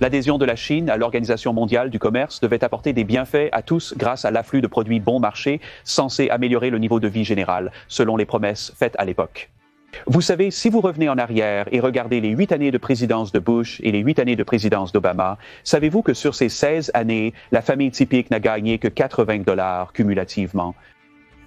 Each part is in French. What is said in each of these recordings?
L'adhésion de la Chine à l'Organisation mondiale du commerce devait apporter des bienfaits à tous grâce à l'afflux de produits bon marché censés améliorer le niveau de vie général, selon les promesses faites à l'époque. Vous savez, si vous revenez en arrière et regardez les 8 années de présidence de Bush et les 8 années de présidence d'Obama, savez-vous que sur ces 16 années, la famille typique n'a gagné que 80 $ cumulativement?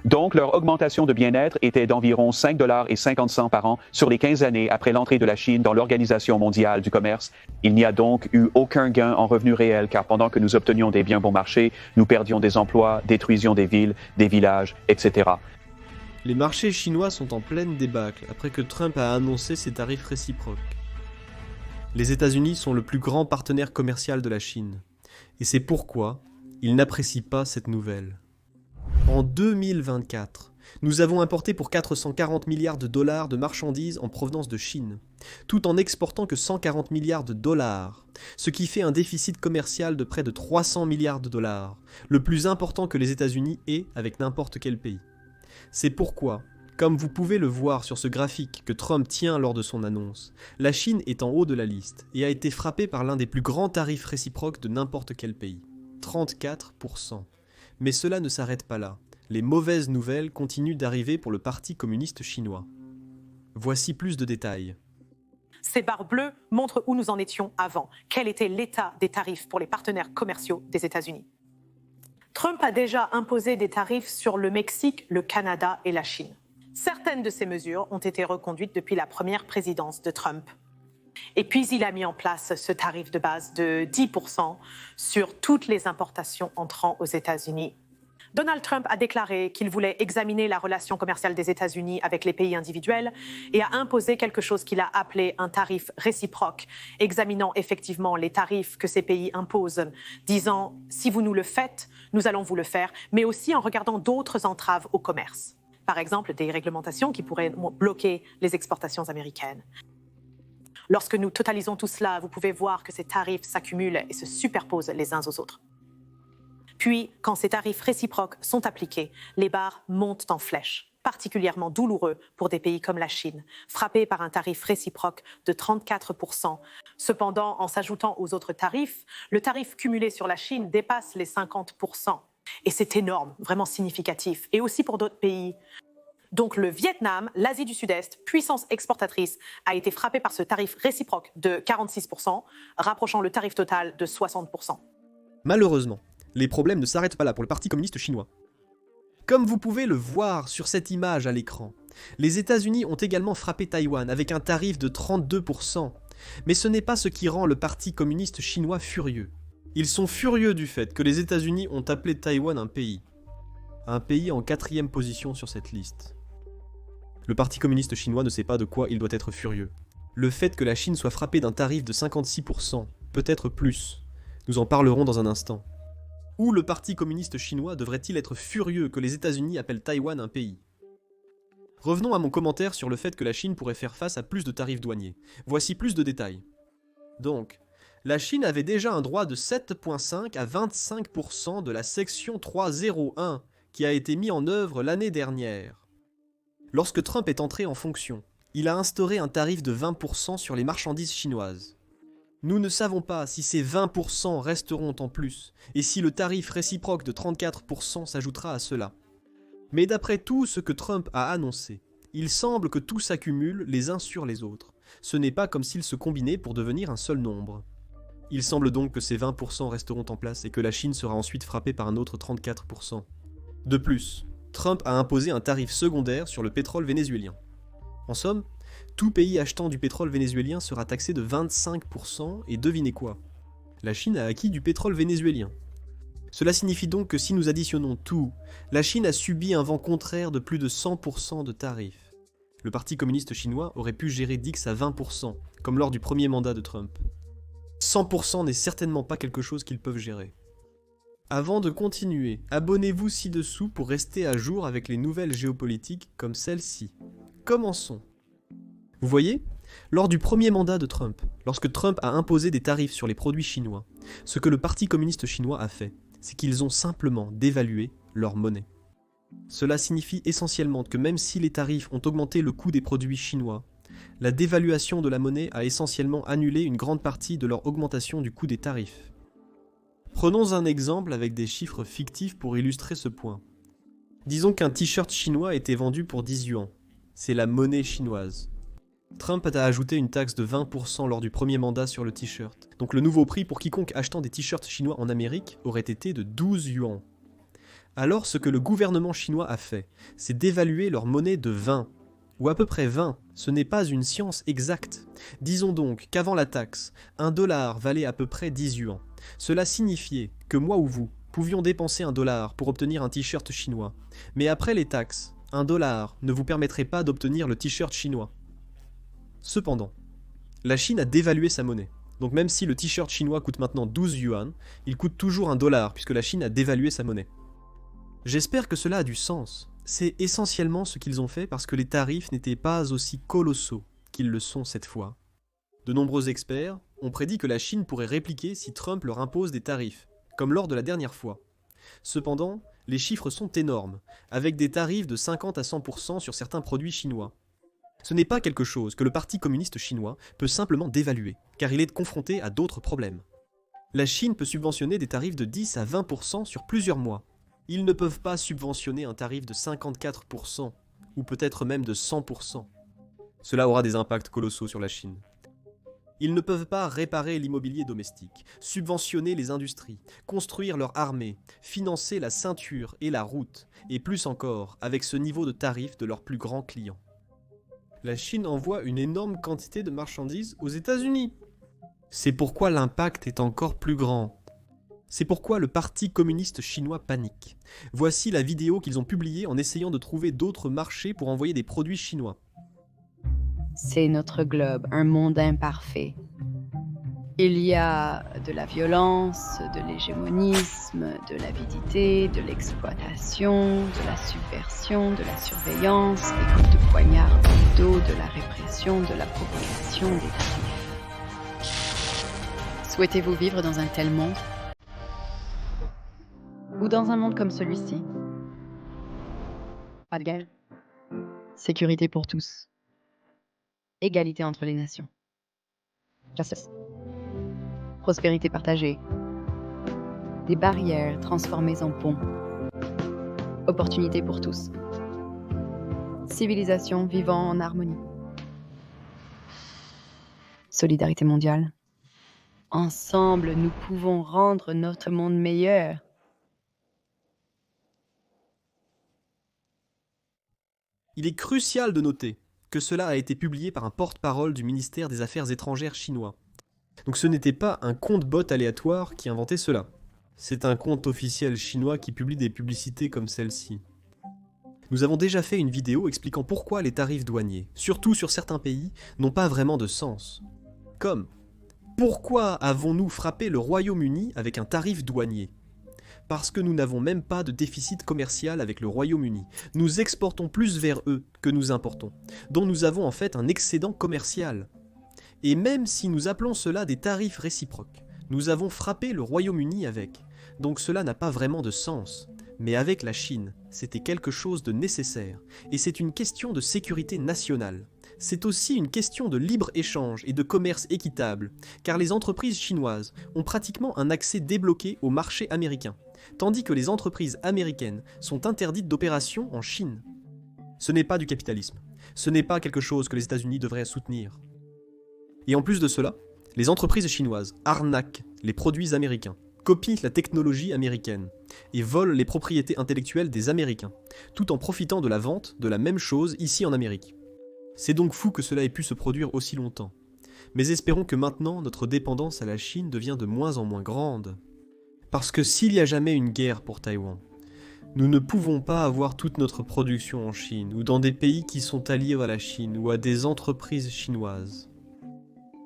Donc, leur augmentation de bien-être était d'environ 5,50 $ par an sur les 15 années après l'entrée de la Chine dans l'Organisation mondiale du commerce. Il n'y a donc eu aucun gain en revenus réels, car pendant que nous obtenions des biens bon marché, nous perdions des emplois, détruisions des villes, des villages, etc. Les marchés chinois sont en pleine débâcle après que Trump a annoncé ses tarifs réciproques. Les États-Unis sont le plus grand partenaire commercial de la Chine, et c'est pourquoi ils n'apprécient pas cette nouvelle. En 2024, nous avons importé pour 440 milliards de dollars de marchandises en provenance de Chine, tout en exportant que 140 milliards de dollars, ce qui fait un déficit commercial de près de 300 milliards de dollars, le plus important que les États-Unis aient avec n'importe quel pays. C'est pourquoi, comme vous pouvez le voir sur ce graphique que Trump tient lors de son annonce, la Chine est en haut de la liste et a été frappée par l'un des plus grands tarifs réciproques de n'importe quel pays, 34%. Mais cela ne s'arrête pas là. Les mauvaises nouvelles continuent d'arriver pour le Parti communiste chinois. Voici plus de détails. Ces barres bleues montrent où nous en étions avant. Quel était l'état des tarifs pour les partenaires commerciaux des États-Unis? Trump a déjà imposé des tarifs sur le Mexique, le Canada et la Chine. Certaines de ces mesures ont été reconduites depuis la première présidence de Trump. Et puis il a mis en place ce tarif de base de 10% sur toutes les importations entrant aux États-Unis. Donald Trump a déclaré qu'il voulait examiner la relation commerciale des États-Unis avec les pays individuels et a imposé quelque chose qu'il a appelé un tarif réciproque, examinant effectivement les tarifs que ces pays imposent, disant « si vous nous le faites, nous allons vous le faire », mais aussi en regardant d'autres entraves au commerce. Par exemple, des réglementations qui pourraient bloquer les exportations américaines. Lorsque nous totalisons tout cela, vous pouvez voir que ces tarifs s'accumulent et se superposent les uns aux autres. Puis, quand ces tarifs réciproques sont appliqués, les barres montent en flèche, particulièrement douloureux pour des pays comme la Chine, frappés par un tarif réciproque de 34%. Cependant, en s'ajoutant aux autres tarifs, le tarif cumulé sur la Chine dépasse les 50%. Et c'est énorme, vraiment significatif, et aussi pour d'autres pays. Donc le Vietnam, l'Asie du Sud-Est, puissance exportatrice, a été frappé par ce tarif réciproque de 46%, rapprochant le tarif total de 60%. Malheureusement, les problèmes ne s'arrêtent pas là pour le Parti communiste chinois. Comme vous pouvez le voir sur cette image à l'écran, les États-Unis ont également frappé Taïwan avec un tarif de 32%. Mais ce n'est pas ce qui rend le Parti communiste chinois furieux. Ils sont furieux du fait que les États-Unis ont appelé Taïwan un pays. Un pays en 4e position sur cette liste. Le Parti communiste chinois ne sait pas de quoi il doit être furieux. Le fait que la Chine soit frappée d'un tarif de 56%, peut-être plus, nous en parlerons dans un instant. Ou le Parti communiste chinois devrait-il être furieux que les États-Unis appellent Taïwan un pays? Revenons à mon commentaire sur le fait que la Chine pourrait faire face à plus de tarifs douaniers. Voici plus de détails. Donc, la Chine avait déjà un droit de 7,5 à 25% de la section 301 qui a été mis en œuvre l'année dernière. Lorsque Trump est entré en fonction, il a instauré un tarif de 20% sur les marchandises chinoises. Nous ne savons pas si ces 20% resteront en plus, et si le tarif réciproque de 34% s'ajoutera à cela. Mais d'après tout ce que Trump a annoncé, il semble que tout s'accumule les uns sur les autres. Ce n'est pas comme s'ils se combinaient pour devenir un seul nombre. Il semble donc que ces 20% resteront en place et que la Chine sera ensuite frappée par un autre 34%. De plus, Trump a imposé un tarif secondaire sur le pétrole vénézuélien. En somme, tout pays achetant du pétrole vénézuélien sera taxé de 25% et devinez quoi? La Chine a acquis du pétrole vénézuélien. Cela signifie donc que si nous additionnons tout, la Chine a subi un vent contraire de plus de 100% de tarifs. Le Parti communiste chinois aurait pu gérer Dix à 20%, comme lors du premier mandat de Trump. 100% n'est certainement pas quelque chose qu'ils peuvent gérer. Avant de continuer, abonnez-vous ci-dessous pour rester à jour avec les nouvelles géopolitiques comme celle-ci. Commençons. Vous voyez, lors du premier mandat de Trump, lorsque Trump a imposé des tarifs sur les produits chinois, ce que le Parti communiste chinois a fait, c'est qu'ils ont simplement dévalué leur monnaie. Cela signifie essentiellement que même si les tarifs ont augmenté le coût des produits chinois, La dévaluation de la monnaie a essentiellement annulé une grande partie de leur augmentation du coût des tarifs. Prenons un exemple avec des chiffres fictifs pour illustrer ce point. Disons qu'un t-shirt chinois était vendu pour 10 yuans. C'est la monnaie chinoise. Trump a ajouté une taxe de 20% lors du premier mandat sur le t-shirt. Donc le nouveau prix pour quiconque achetant des t-shirts chinois en Amérique aurait été de 12 yuans. Alors ce que le gouvernement chinois a fait, c'est d'évaluer leur monnaie de 20, ou à peu près 20. Ce n'est pas une science exacte. Disons donc qu'avant la taxe, $1 valait à peu près 10 yuans. Cela signifiait que moi ou vous pouvions dépenser $1 pour obtenir un t-shirt chinois. Mais après les taxes, $1 ne vous permettrait pas d'obtenir le t-shirt chinois. Cependant, la Chine a dévalué sa monnaie. Donc même si le t-shirt chinois coûte maintenant 12 yuan, il coûte toujours $1 puisque la Chine a dévalué sa monnaie. J'espère que cela a du sens. C'est essentiellement ce qu'ils ont fait parce que les tarifs n'étaient pas aussi colossaux qu'ils le sont cette fois. De nombreux experts ont prédit que la Chine pourrait répliquer si Trump leur impose des tarifs, comme lors de la dernière fois. Cependant, les chiffres sont énormes, avec des tarifs de 50 à 100% sur certains produits chinois. Ce n'est pas quelque chose que le Parti communiste chinois peut simplement dévaluer, car il est confronté à d'autres problèmes. La Chine peut subventionner des tarifs de 10 à 20% sur plusieurs mois. Ils ne peuvent pas subventionner un tarif de 54%, ou peut-être même de 100%. Cela aura des impacts colossaux sur la Chine. Ils ne peuvent pas réparer l'immobilier domestique, subventionner les industries, construire leur armée, financer la ceinture et la route, et plus encore avec ce niveau de tarif de leurs plus grands clients. La Chine envoie une énorme quantité de marchandises aux États-Unis. C'est pourquoi l'impact est encore plus grand. C'est pourquoi le Parti communiste chinois panique. Voici la vidéo qu'ils ont publiée en essayant de trouver d'autres marchés pour envoyer des produits chinois. C'est notre globe, un monde imparfait. Il y a de la violence, de l'hégémonisme, de l'avidité, de l'exploitation, de la subversion, de la surveillance, des coups de poignard dans le dos, de la répression, de la provocation, des tarifs. Souhaitez-vous vivre dans un tel monde ? Ou dans un monde comme celui-ci ? Pas de guerre. Sécurité pour tous. Égalité entre les nations. Justice. Prospérité partagée. Des barrières transformées en ponts. Opportunités pour tous. Civilisation vivant en harmonie. Solidarité mondiale. Ensemble, nous pouvons rendre notre monde meilleur. Il est crucial de noter que cela a été publié par un porte-parole du ministère des Affaires étrangères chinois. Donc ce n'était pas un compte bot aléatoire qui inventait cela. C'est un compte officiel chinois qui publie des publicités comme celle-ci. Nous avons déjà fait une vidéo expliquant pourquoi les tarifs douaniers, surtout sur certains pays, n'ont pas vraiment de sens. Comme, pourquoi avons-nous frappé le Royaume-Uni avec un tarif douanier ? Parce que nous n'avons même pas de déficit commercial avec le Royaume-Uni. Nous exportons plus vers eux que nous importons, dont nous avons en fait un excédent commercial. Et même si nous appelons cela des tarifs réciproques, nous avons frappé le Royaume-Uni avec, donc cela n'a pas vraiment de sens. Mais avec la Chine, c'était quelque chose de nécessaire, et c'est une question de sécurité nationale. C'est aussi une question de libre-échange et de commerce équitable, car les entreprises chinoises ont pratiquement un accès débloqué au marché américain, tandis que les entreprises américaines sont interdites d'opération en Chine. Ce n'est pas du capitalisme, ce n'est pas quelque chose que les États-Unis devraient soutenir. Et en plus de cela, les entreprises chinoises arnaquent les produits américains, copient la technologie américaine et volent les propriétés intellectuelles des Américains, tout en profitant de la vente de la même chose ici en Amérique. C'est donc fou que cela ait pu se produire aussi longtemps. Mais espérons que maintenant notre dépendance à la Chine devient de moins en moins grande. Parce que s'il y a jamais une guerre pour Taïwan, nous ne pouvons pas avoir toute notre production en Chine ou dans des pays qui sont alliés à la Chine ou à des entreprises chinoises.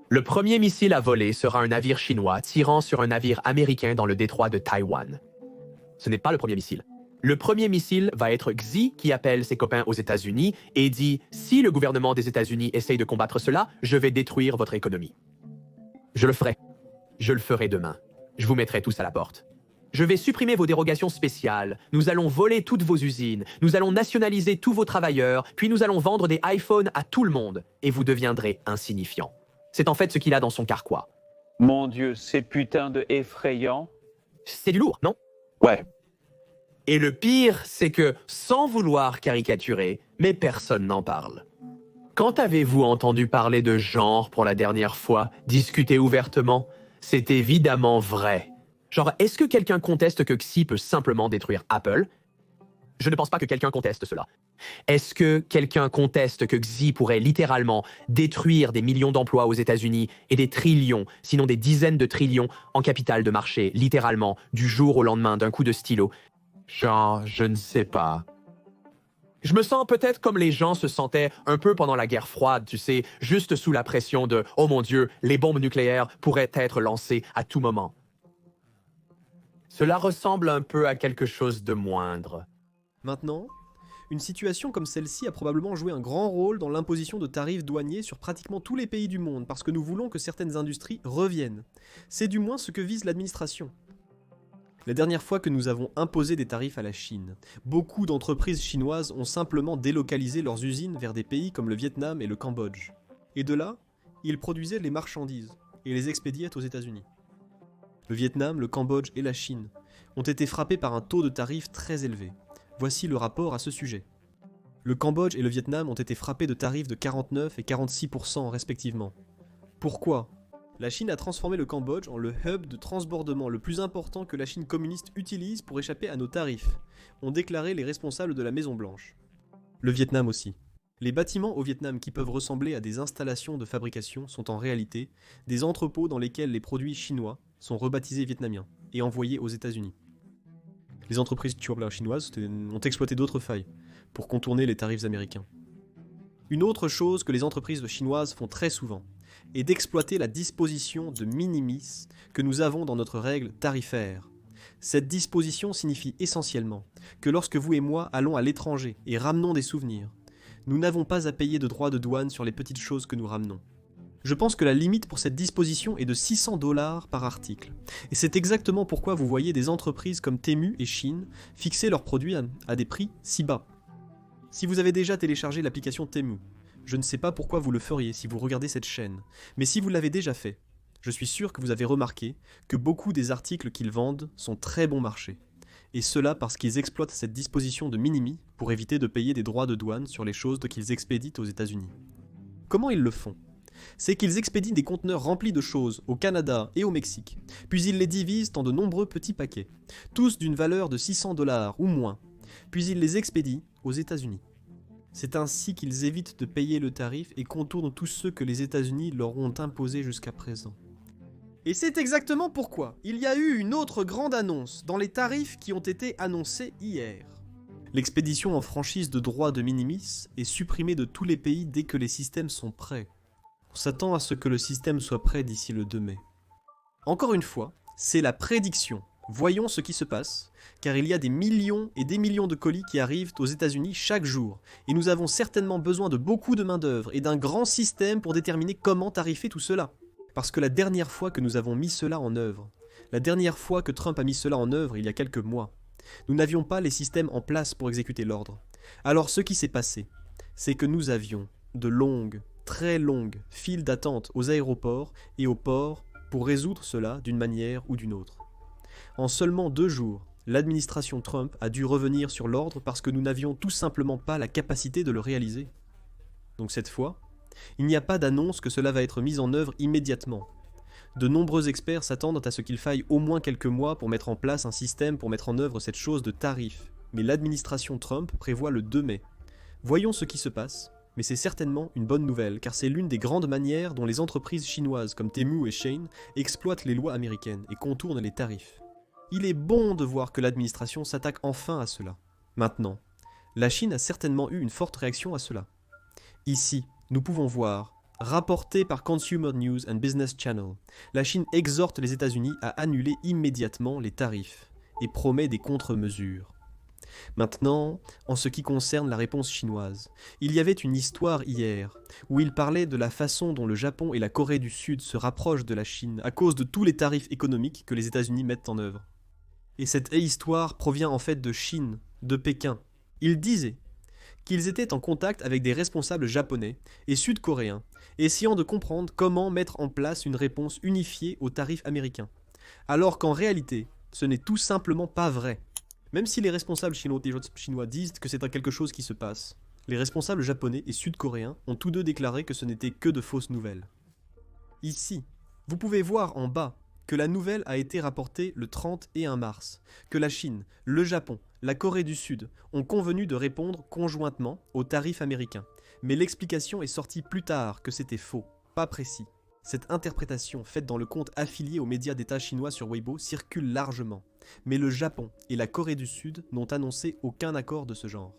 Le premier missile à voler sera un navire chinois tirant sur un navire américain dans le détroit de Taïwan. Ce n'est pas le premier missile. Le premier missile va être Xi qui appelle ses copains aux États-Unis et dit « Si le gouvernement des États-Unis essaye de combattre cela, je vais détruire votre économie. » Je le ferai. Je le ferai demain. Je vous mettrai tous à la porte. Je vais supprimer vos dérogations spéciales, nous allons voler toutes vos usines, nous allons nationaliser tous vos travailleurs, puis nous allons vendre des iPhones à tout le monde, et vous deviendrez insignifiant. C'est en fait ce qu'il a dans son carquois. Mon Dieu, c'est putain de effrayant. C'est du lourd, non? Ouais. Et le pire, c'est que, sans vouloir caricaturer, mais personne n'en parle. Quand avez-vous entendu parler de genre pour la dernière fois, discuter ouvertement? C'est évidemment vrai. Genre, est-ce que quelqu'un conteste que Xi peut simplement détruire Apple? Je ne pense pas que quelqu'un conteste cela. Est-ce que quelqu'un conteste que Xi pourrait littéralement détruire des millions d'emplois aux États-Unis et des trillions, sinon des dizaines de trillions en capital de marché, littéralement, du jour au lendemain d'un coup de stylo? Genre, je ne sais pas. Je me sens peut-être comme les gens se sentaient un peu pendant la guerre froide, tu sais, juste sous la pression de « Oh mon Dieu, les bombes nucléaires pourraient être lancées à tout moment ». Cela ressemble un peu à quelque chose de moindre. Maintenant, une situation comme celle-ci a probablement joué un grand rôle dans l'imposition de tarifs douaniers sur pratiquement tous les pays du monde, parce que nous voulons que certaines industries reviennent. C'est du moins ce que vise l'administration. La dernière fois que nous avons imposé des tarifs à la Chine, beaucoup d'entreprises chinoises ont simplement délocalisé leurs usines vers des pays comme le Vietnam et le Cambodge. Et de là, ils produisaient les marchandises et les expédiaient aux États-Unis. Le Vietnam, le Cambodge et la Chine ont été frappés par un taux de tarifs très élevé. Voici le rapport à ce sujet. Le Cambodge et le Vietnam ont été frappés de tarifs de 49 et 46% respectivement. Pourquoi ? La Chine a transformé le Cambodge en le hub de transbordement le plus important que la Chine communiste utilise pour échapper à nos tarifs, ont déclaré les responsables de la Maison-Blanche. Le Vietnam aussi. Les bâtiments au Vietnam qui peuvent ressembler à des installations de fabrication sont en réalité des entrepôts dans lesquels les produits chinois sont rebaptisés vietnamiens et envoyés aux États-Unis. Les entreprises chinoises ont exploité d'autres failles pour contourner les tarifs américains. Une autre chose que les entreprises chinoises font très souvent est d'exploiter la disposition de minimis que nous avons dans notre règle tarifaire. Cette disposition signifie essentiellement que lorsque vous et moi allons à l'étranger et ramenons des souvenirs, nous n'avons pas à payer de droits de douane sur les petites choses que nous ramenons. Je pense que la limite pour cette disposition est de $600 par article. Et c'est exactement pourquoi vous voyez des entreprises comme Temu et Shein fixer leurs produits à des prix si bas. Si vous avez déjà téléchargé l'application Temu, je ne sais pas pourquoi vous le feriez si vous regardez cette chaîne, mais si vous l'avez déjà fait, je suis sûr que vous avez remarqué que beaucoup des articles qu'ils vendent sont très bon marché. Et cela parce qu'ils exploitent cette disposition de minimi pour éviter de payer des droits de douane sur les choses qu'ils expédient aux États-Unis. Comment ils le font ? C'est qu'ils expédient des conteneurs remplis de choses au Canada et au Mexique, puis ils les divisent en de nombreux petits paquets, tous d'une valeur de $600 ou moins, puis ils les expédient aux États-Unis. C'est ainsi qu'ils évitent de payer le tarif et contournent tous ceux que les États-Unis leur ont imposés jusqu'à présent. Et c'est exactement pourquoi il y a eu une autre grande annonce dans les tarifs qui ont été annoncés hier. L'expédition en franchise de droits de minimis est supprimée de tous les pays dès que les systèmes sont prêts. On s'attend à ce que le système soit prêt d'ici le 2 mai. Encore une fois, c'est la prédiction. Voyons ce qui se passe, car il y a des millions et des millions de colis qui arrivent aux États-Unis chaque jour, et nous avons certainement besoin de beaucoup de main-d'œuvre et d'un grand système pour déterminer comment tarifer tout cela. Parce que la dernière fois que nous avons mis cela en œuvre, la dernière fois que Trump a mis cela en œuvre il y a quelques mois, nous n'avions pas les systèmes en place pour exécuter l'ordre. Alors ce qui s'est passé, c'est que nous avions de longues, très longues files d'attente aux aéroports et aux ports pour résoudre cela d'une manière ou d'une autre. En seulement 2 jours, l'administration Trump a dû revenir sur l'ordre parce que nous n'avions tout simplement pas la capacité de le réaliser. Donc cette fois, il n'y a pas d'annonce que cela va être mis en œuvre immédiatement. De nombreux experts s'attendent à ce qu'il faille au moins quelques mois pour mettre en place un système pour mettre en œuvre cette chose de tarif. Mais l'administration Trump prévoit le 2 mai. Voyons ce qui se passe, mais c'est certainement une bonne nouvelle car c'est l'une des grandes manières dont les entreprises chinoises comme Temu et Shein exploitent les lois américaines et contournent les tarifs. Il est bon de voir que l'administration s'attaque enfin à cela. Maintenant, la Chine a certainement eu une forte réaction à cela. Ici, nous pouvons voir, rapporté par Consumer News and Business Channel, la Chine exhorte les États-Unis à annuler immédiatement les tarifs et promet des contre-mesures. Maintenant, en ce qui concerne la réponse chinoise, il y avait une histoire hier où il parlait de la façon dont le Japon et la Corée du Sud se rapprochent de la Chine à cause de tous les tarifs économiques que les États-Unis mettent en œuvre. Et cette histoire provient en fait de Chine, de Pékin. Ils disaient qu'ils étaient en contact avec des responsables japonais et sud-coréens, essayant de comprendre comment mettre en place une réponse unifiée aux tarifs américains. Alors qu'en réalité, ce n'est tout simplement pas vrai. Même si les responsables chinois disent que c'est quelque chose qui se passe, les responsables japonais et sud-coréens ont tous deux déclaré que ce n'était que de fausses nouvelles. Ici, vous pouvez voir en bas que la nouvelle a été rapportée le 31 mars, que la Chine, le Japon, la Corée du Sud ont convenu de répondre conjointement aux tarifs américains. Mais l'explication est sortie plus tard que c'était faux, pas précis. Cette interprétation faite dans le compte affilié aux médias d'État chinois sur Weibo circule largement, mais le Japon et la Corée du Sud n'ont annoncé aucun accord de ce genre.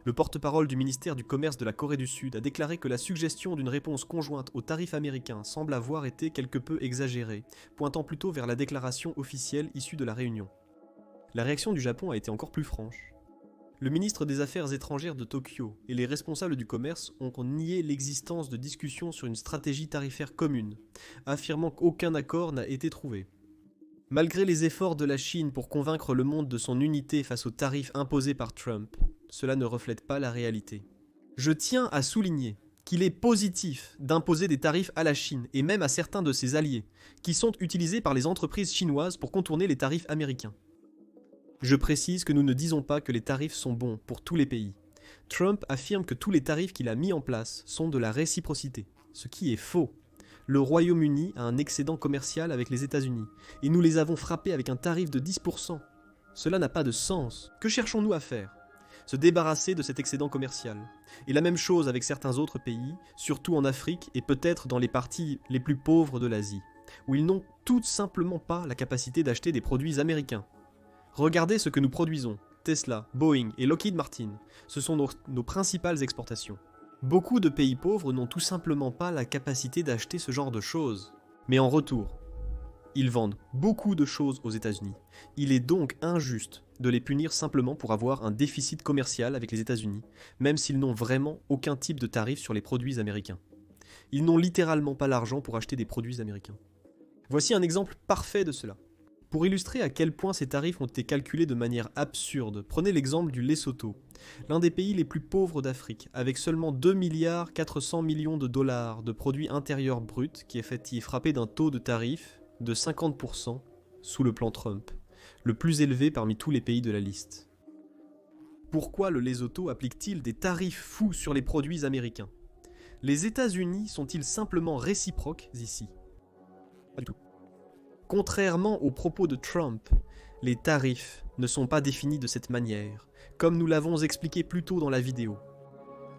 Le porte-parole du ministère du Commerce de la Corée du Sud a déclaré que la suggestion d'une réponse conjointe aux tarifs américains semble avoir été quelque peu exagérée, pointant plutôt vers la déclaration officielle issue de la réunion. La réaction du Japon a été encore plus franche. Le ministre des Affaires étrangères de Tokyo et les responsables du commerce ont nié l'existence de discussions sur une stratégie tarifaire commune, affirmant qu'aucun accord n'a été trouvé. Malgré les efforts de la Chine pour convaincre le monde de son unité face aux tarifs imposés par Trump, cela ne reflète pas la réalité. Je tiens à souligner qu'il est positif d'imposer des tarifs à la Chine et même à certains de ses alliés, qui sont utilisés par les entreprises chinoises pour contourner les tarifs américains. Je précise que nous ne disons pas que les tarifs sont bons pour tous les pays. Trump affirme que tous les tarifs qu'il a mis en place sont de la réciprocité, ce qui est faux. Le Royaume-Uni a un excédent commercial avec les États-Unis, et nous les avons frappés avec un tarif de 10%. Cela n'a pas de sens. Que cherchons-nous à faire ? Se débarrasser de cet excédent commercial. Et la même chose avec certains autres pays, surtout en Afrique et peut-être dans les parties les plus pauvres de l'Asie, où ils n'ont tout simplement pas la capacité d'acheter des produits américains. Regardez ce que nous produisons. Tesla, Boeing et Lockheed Martin, ce sont nos principales exportations. Beaucoup de pays pauvres n'ont tout simplement pas la capacité d'acheter ce genre de choses. Mais en retour, ils vendent beaucoup de choses aux États-Unis. Il est donc injuste de les punir simplement pour avoir un déficit commercial avec les États-Unis, même s'ils n'ont vraiment aucun type de tarif sur les produits américains. Ils n'ont littéralement pas l'argent pour acheter des produits américains. Voici un exemple parfait de cela. Pour illustrer à quel point ces tarifs ont été calculés de manière absurde, prenez l'exemple du Lesotho, l'un des pays les plus pauvres d'Afrique, avec seulement 2,4 milliards de dollars de produits intérieurs bruts qui est frappé d'un taux de tarif de 50% sous le plan Trump, le plus élevé parmi tous les pays de la liste. Pourquoi le Lesotho applique-t-il des tarifs fous sur les produits américains ? Les États-Unis sont-ils simplement réciproques ici ? Pas du tout. Contrairement aux propos de Trump, les tarifs ne sont pas définis de cette manière, comme nous l'avons expliqué plus tôt dans la vidéo.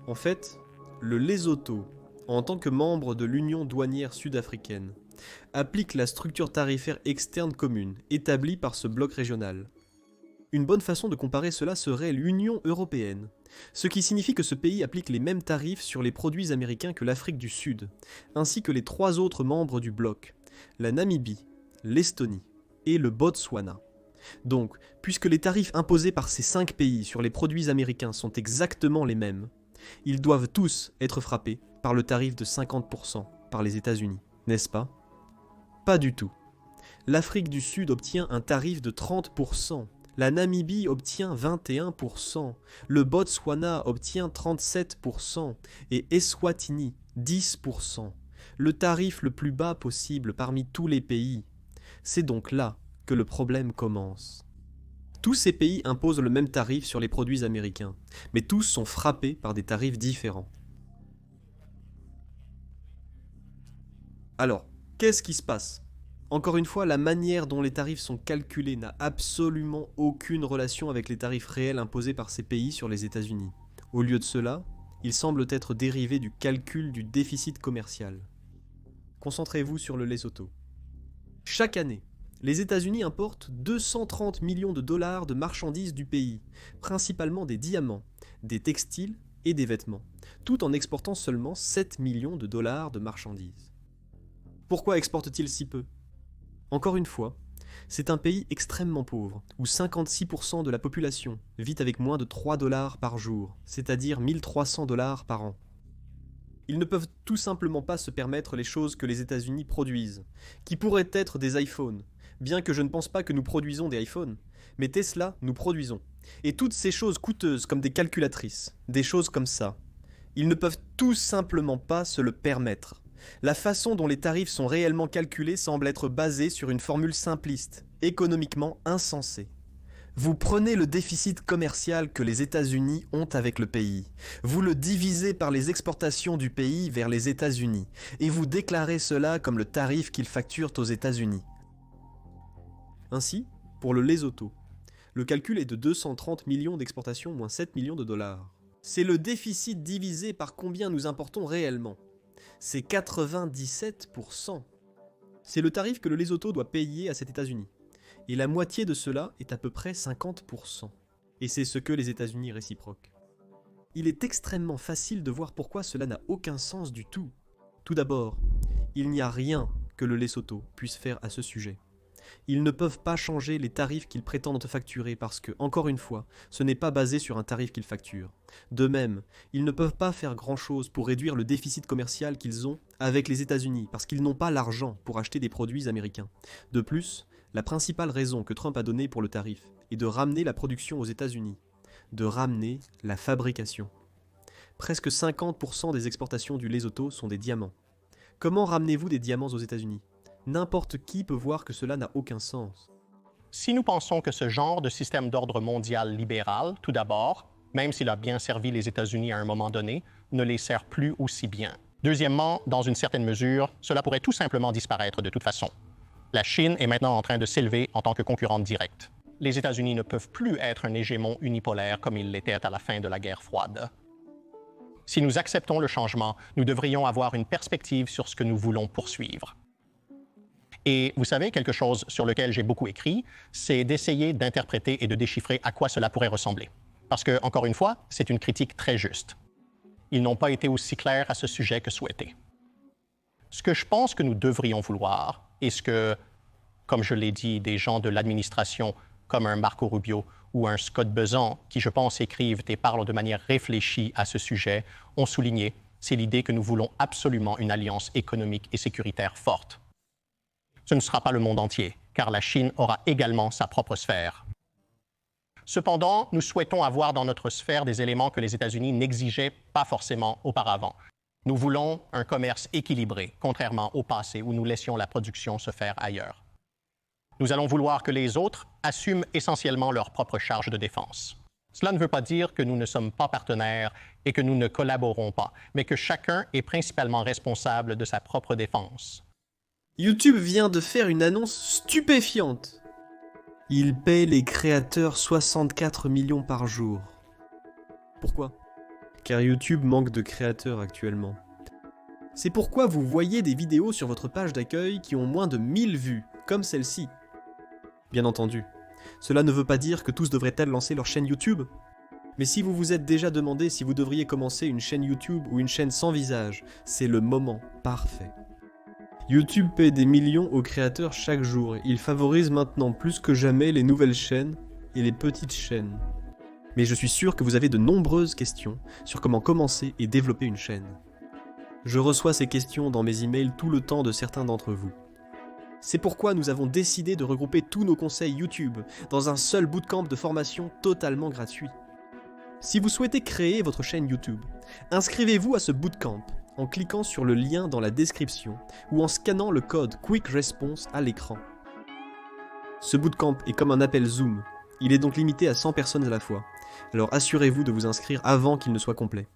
En fait, le Lesotho, en tant que membre de l'Union douanière sud-africaine, applique la structure tarifaire externe commune établie par ce bloc régional. Une bonne façon de comparer cela serait l'Union européenne, ce qui signifie que ce pays applique les mêmes tarifs sur les produits américains que l'Afrique du Sud, ainsi que les 3 autres membres du bloc, la Namibie, l'Estonie et le Botswana. Donc, puisque les tarifs imposés par ces 5 pays sur les produits américains sont exactement les mêmes, ils doivent tous être frappés par le tarif de 50% par les États-Unis, n'est-ce pas ? Pas du tout. L'Afrique du Sud obtient un tarif de 30%, la Namibie obtient 21%, le Botswana obtient 37% et Eswatini 10%, le tarif le plus bas possible parmi tous les pays. C'est donc là que le problème commence. Tous ces pays imposent le même tarif sur les produits américains, mais tous sont frappés par des tarifs différents. Alors, qu'est-ce qui se passe ? Encore une fois, la manière dont les tarifs sont calculés n'a absolument aucune relation avec les tarifs réels imposés par ces pays sur les États-Unis. Au lieu de cela, ils semblent être dérivés du calcul du déficit commercial. Concentrez-vous sur le Lesotho. Chaque année, les États-Unis importent 230 millions de dollars de marchandises du pays, principalement des diamants, des textiles et des vêtements, tout en exportant seulement 7 millions de dollars de marchandises. Pourquoi exporte-t-il si peu ? Encore une fois, c'est un pays extrêmement pauvre, où 56% de la population vit avec moins de 3 dollars par jour, c'est-à-dire 1300 dollars par an. Ils ne peuvent tout simplement pas se permettre les choses que les États-Unis produisent, qui pourraient être des iPhones, Bien que je ne pense pas que nous produisons des iPhones, mais Tesla, nous produisons. Et toutes ces choses coûteuses comme des calculatrices, des choses comme ça, ils ne peuvent tout simplement pas se le permettre. La façon dont les tarifs sont réellement calculés semble être basée sur une formule simpliste, économiquement insensée. Vous prenez le déficit commercial que les États-Unis ont avec le pays, vous le divisez par les exportations du pays vers les États-Unis, et vous déclarez cela comme le tarif qu'ils facturent aux États-Unis. Ainsi, pour le Lesotho, le calcul est de 230 millions d'exportations moins 7 millions de dollars. C'est le déficit divisé par combien nous importons réellement. C'est 97%. C'est le tarif que le Lesotho doit payer à cet États-Unis. Et la moitié de cela est à peu près 50%. Et c'est ce que les États-Unis réciproquent. Il est extrêmement facile de voir pourquoi cela n'a aucun sens du tout. Tout d'abord, il n'y a rien que le Lesotho puisse faire à ce sujet. Ils ne peuvent pas changer les tarifs qu'ils prétendent facturer parce que, encore une fois, ce n'est pas basé sur un tarif qu'ils facturent. De même, ils ne peuvent pas faire grand-chose pour réduire le déficit commercial qu'ils ont avec les États-Unis parce qu'ils n'ont pas l'argent pour acheter des produits américains. De plus, la principale raison que Trump a donnée pour le tarif est de ramener la production aux États-Unis, de ramener la fabrication. Presque 50% des exportations du Lesotho sont des diamants. Comment ramenez-vous des diamants aux États-Unis ? N'importe qui peut voir que cela n'a aucun sens. Si nous pensons que ce genre de système d'ordre mondial libéral, tout d'abord, même s'il a bien servi les États-Unis à un moment donné, ne les sert plus aussi bien. Deuxièmement, dans une certaine mesure, cela pourrait tout simplement disparaître de toute façon. La Chine est maintenant en train de s'élever en tant que concurrente directe. Les États-Unis ne peuvent plus être un hégémon unipolaire comme ils l'étaient à la fin de la guerre froide. Si nous acceptons le changement, nous devrions avoir une perspective sur ce que nous voulons poursuivre. Et vous savez, quelque chose sur lequel j'ai beaucoup écrit, c'est d'essayer d'interpréter et de déchiffrer à quoi cela pourrait ressembler. Parce que, encore une fois, c'est une critique très juste. Ils n'ont pas été aussi clairs à ce sujet que souhaité. Ce que je pense que nous devrions vouloir, et ce que, comme je l'ai dit, des gens de l'administration comme un Marco Rubio ou un Scott Bessent, qui je pense écrivent et parlent de manière réfléchie à ce sujet, ont souligné, c'est l'idée que nous voulons absolument une alliance économique et sécuritaire forte. Ce ne sera pas le monde entier, car la Chine aura également sa propre sphère. Cependant, nous souhaitons avoir dans notre sphère des éléments que les États-Unis n'exigeaient pas forcément auparavant. Nous voulons un commerce équilibré, contrairement au passé où nous laissions la production se faire ailleurs. Nous allons vouloir que les autres assument essentiellement leur propre charge de défense. Cela ne veut pas dire que nous ne sommes pas partenaires et que nous ne collaborons pas, mais que chacun est principalement responsable de sa propre défense. YouTube vient de faire une annonce stupéfiante. Il paie les créateurs 64 millions par jour. Pourquoi ? Car YouTube manque de créateurs actuellement. C'est pourquoi vous voyez des vidéos sur votre page d'accueil qui ont moins de 1000 vues, comme celle-ci. Bien entendu, cela ne veut pas dire que tous devraient-elles lancer leur chaîne YouTube. Mais si vous vous êtes déjà demandé si vous devriez commencer une chaîne YouTube ou une chaîne sans visage, c'est le moment parfait. YouTube paie des millions aux créateurs chaque jour. Il favorise maintenant plus que jamais les nouvelles chaînes et les petites chaînes. Mais je suis sûr que vous avez de nombreuses questions sur comment commencer et développer une chaîne. Je reçois ces questions dans mes emails tout le temps de certains d'entre vous. C'est pourquoi nous avons décidé de regrouper tous nos conseils YouTube dans un seul bootcamp de formation totalement gratuit. Si vous souhaitez créer votre chaîne YouTube, inscrivez-vous à ce bootcamp en cliquant sur le lien dans la description ou en scannant le code Quick Response à l'écran. Ce bootcamp est comme un appel Zoom. Il est donc limité à 100 personnes à la fois. Alors assurez-vous de vous inscrire avant qu'il ne soit complet.